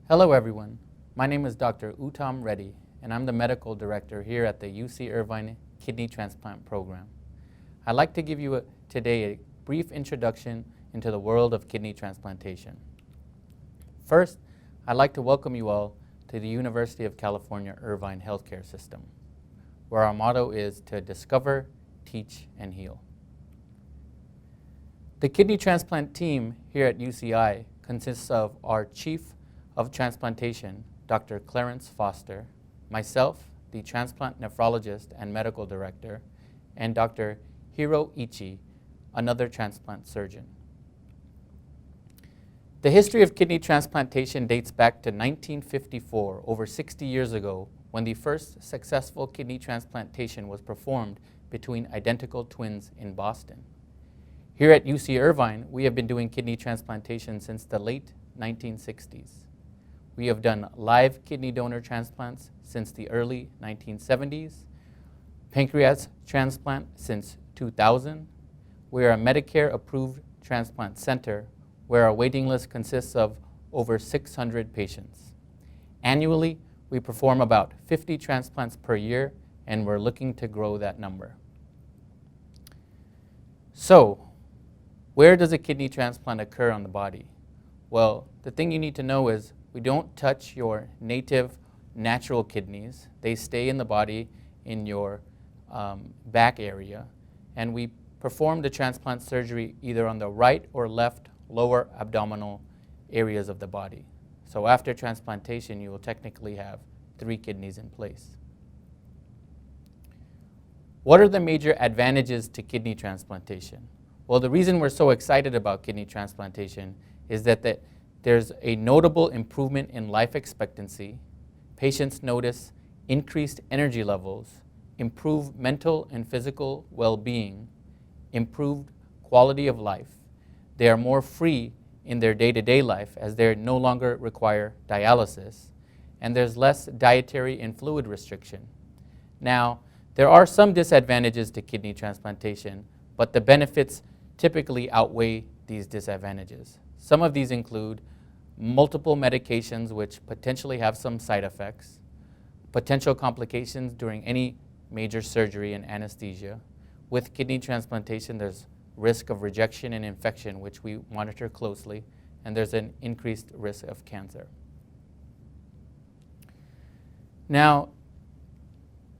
Hello everyone, my name is Dr. Uttam Reddy and I'm the Medical Director here at the UC Irvine Kidney Transplant Program. I'd like to give you today a brief introduction into the world of kidney transplantation. First, I'd like to welcome you all to the University of California Irvine healthcare system, where our motto is to discover, teach, and heal. The kidney transplant team here at UCI consists of our Chief of Transplantation, Dr. Clarence Foster, myself, the Transplant Nephrologist and Medical Director, and Dr. Hiro Ichi, another transplant surgeon. The history of kidney transplantation dates back to 1954, over 60 years ago, when the first successful kidney transplantation was performed between identical twins in Boston. Here at UC Irvine, we have been doing kidney transplantation since the late 1960s. We have done live kidney donor transplants since the early 1970s, pancreas transplant since 2000. We are a Medicare-approved transplant center where our waiting list consists of over 600 patients. Annually, we perform about 50 transplants per year, and we're looking to grow that number. So, where does a kidney transplant occur on the body? Well, the thing you need to know is we don't touch your native natural kidneys. They stay in the body in your back area, and we perform the transplant surgery either on the right or left lower abdominal areas of the body. So after transplantation, you will technically have 3 kidneys in place. What are the major advantages to kidney transplantation? Well, the reason we're so excited about kidney transplantation is that there's a notable improvement in life expectancy. Patients notice increased energy levels, improved mental and physical well-being, improved quality of life. They are more free in their day-to-day life as they no longer require dialysis, and there's less dietary and fluid restriction. Now, there are some disadvantages to kidney transplantation, but the benefits typically outweigh these disadvantages. Some of these include multiple medications which potentially have some side effects, potential complications during any major surgery and anesthesia. With kidney transplantation, there's risk of rejection and infection, which we monitor closely, and there's an increased risk of cancer. Now,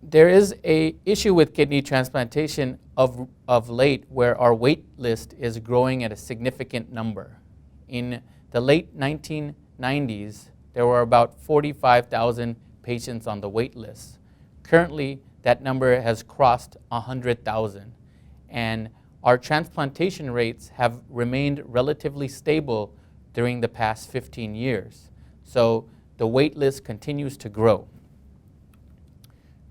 there is an issue with kidney transplantation of late where our wait list is growing at a significant number. In the late 1990s, there were about 45,000 patients on the wait list. Currently, that number has crossed 100,000, and our transplantation rates have remained relatively stable during the past 15 years. So the wait list continues to grow.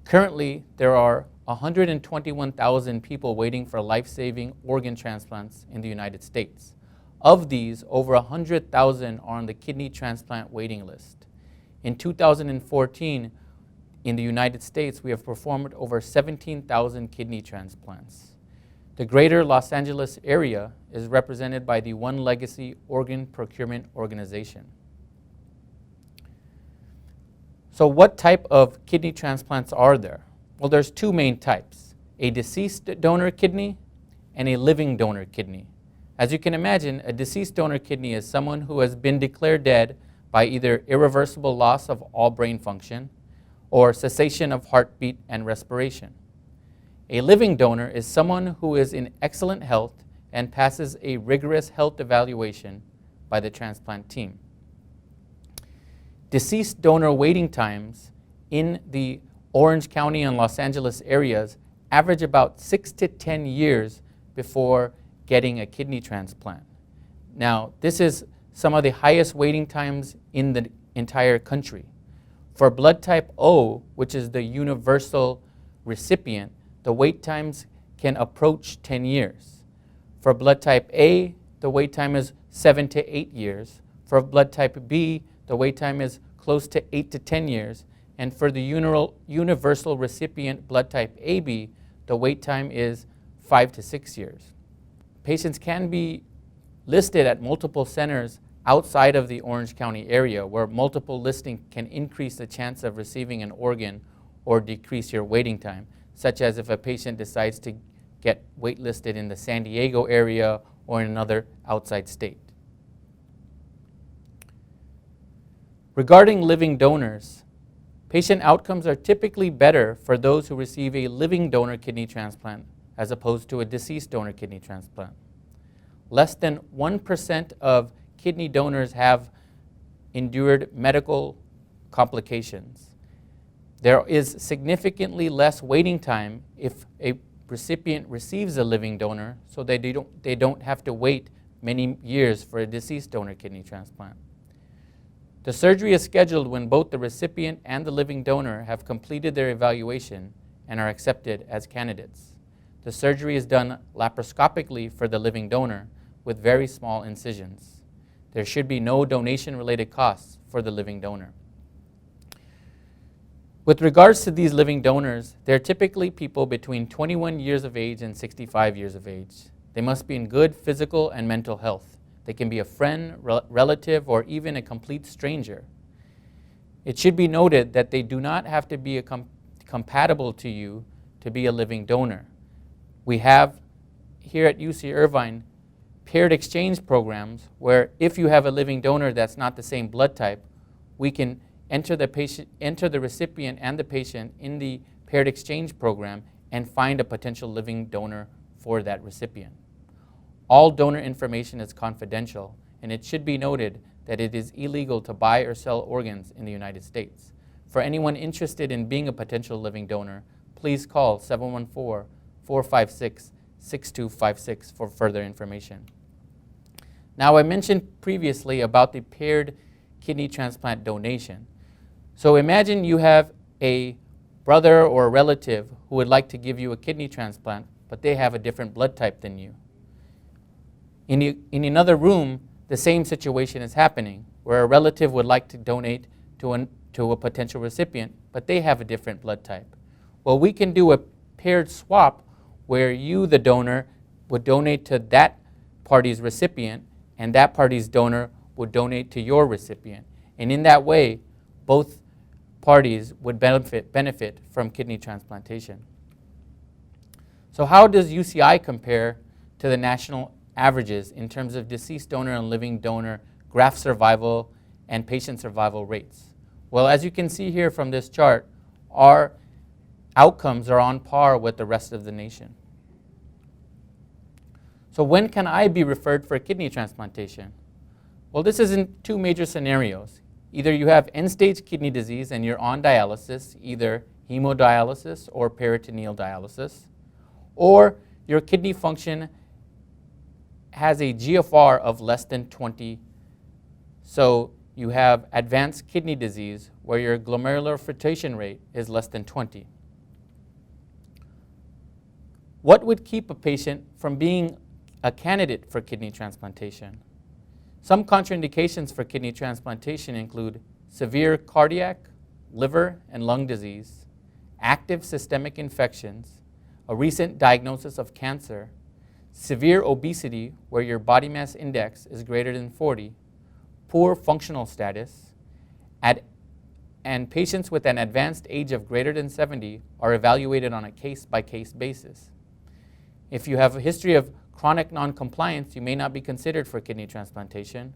Currently, there are 121,000 people waiting for life-saving organ transplants in the United States. Of these, over 100,000 are on the kidney transplant waiting list. In 2014, in the United States, we have performed over 17,000 kidney transplants. The greater Los Angeles area is represented by the One Legacy Organ Procurement Organization. So what type of kidney transplants are there? Well, there's 2 main types, a deceased donor kidney and a living donor kidney. As you can imagine, a deceased donor kidney is someone who has been declared dead by either irreversible loss of all brain function or cessation of heartbeat and respiration. A living donor is someone who is in excellent health and passes a rigorous health evaluation by the transplant team. Deceased donor waiting times in the Orange County and Los Angeles areas average about 6 to 10 years before getting a kidney transplant. Now, this is some of the highest waiting times in the entire country. For blood type O, which is the universal recipient, the wait times can approach 10 years. For blood type A, the wait time is 7 to 8 years. For blood type B, the wait time is close to 8 to 10 years. And for the universal recipient blood type AB, the wait time is 5 to 6 years. Patients can be listed at multiple centers outside of the Orange County area, where multiple listing can increase the chance of receiving an organ or decrease your waiting time, such as if a patient decides to get waitlisted in the San Diego area or in another outside state. Regarding living donors, patient outcomes are typically better for those who receive a living donor kidney transplant as opposed to a deceased donor kidney transplant. Less than 1% of kidney donors have endured medical complications. There is significantly less waiting time if a recipient receives a living donor, so they don't have to wait many years for a deceased donor kidney transplant. The surgery is scheduled when both the recipient and the living donor have completed their evaluation and are accepted as candidates. The surgery is done laparoscopically for the living donor with very small incisions. There should be no donation-related costs for the living donor. With regards to these living donors, they're typically people between 21 years of age and 65 years of age. They must be in good physical and mental health. They can be a friend, relative, or even a complete stranger. It should be noted that they do not have to be compatible to you to be a living donor. We have here at UC Irvine paired exchange programs where if you have a living donor that's not the same blood type, we can enter the recipient and the patient in the paired exchange program and find a potential living donor for that recipient. All donor information is confidential, and it should be noted that it is illegal to buy or sell organs in the United States. For anyone interested in being a potential living donor, please call 714-456-6256 for further information. Now, I mentioned previously about the paired kidney transplant donation. So imagine you have a brother or a relative who would like to give you a kidney transplant, but they have a different blood type than you. In another room, the same situation is happening, where a relative would like to donate to a potential recipient, but they have a different blood type. Well, we can do a paired swap where you, the donor, would donate to that party's recipient, and that party's donor would donate to your recipient. And in that way, both parties would benefit from kidney transplantation. So how does UCI compare to the national averages in terms of deceased donor and living donor graft survival and patient survival rates? Well, as you can see here from this chart, our outcomes are on par with the rest of the nation. So when can I be referred for kidney transplantation? Well, this is in two major scenarios. Either you have end-stage kidney disease and you're on dialysis, either hemodialysis or peritoneal dialysis, or your kidney function has a GFR of less than 20. So you have advanced kidney disease where your glomerular filtration rate is less than 20. What would keep a patient from being a candidate for kidney transplantation? Some contraindications for kidney transplantation include severe cardiac, liver, and lung disease, active systemic infections, a recent diagnosis of cancer, severe obesity where your body mass index is greater than 40, poor functional status, and patients with an advanced age of greater than 70 are evaluated on a case-by-case basis. If you have a history of chronic noncompliance, you may not be considered for kidney transplantation.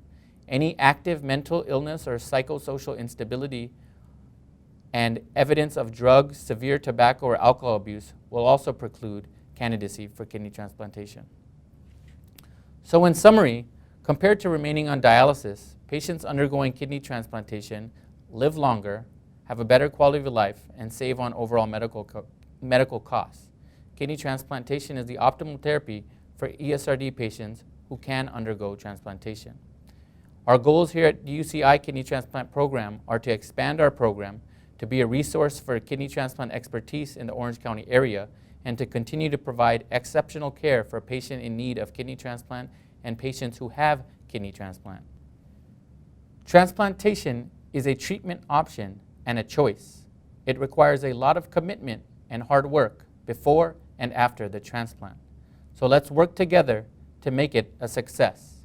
Any active mental illness or psychosocial instability and evidence of drugs, severe tobacco or alcohol abuse will also preclude candidacy for kidney transplantation. So in summary, compared to remaining on dialysis, patients undergoing kidney transplantation live longer, have a better quality of life, and save on overall medical costs. Kidney transplantation is the optimal therapy for ESRD patients who can undergo transplantation. Our goals here at the UCI Kidney Transplant Program are to expand our program to be a resource for kidney transplant expertise in the Orange County area and to continue to provide exceptional care for patients in need of kidney transplant and patients who have kidney transplant. Transplantation is a treatment option and a choice. It requires a lot of commitment and hard work before and after the transplant. So let's work together to make it a success.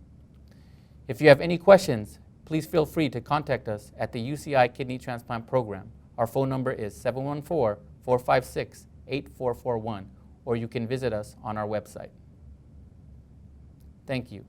If you have any questions, please feel free to contact us at the UCI Kidney Transplant Program. Our phone number is 714-456-8441, or you can visit us on our website. Thank you.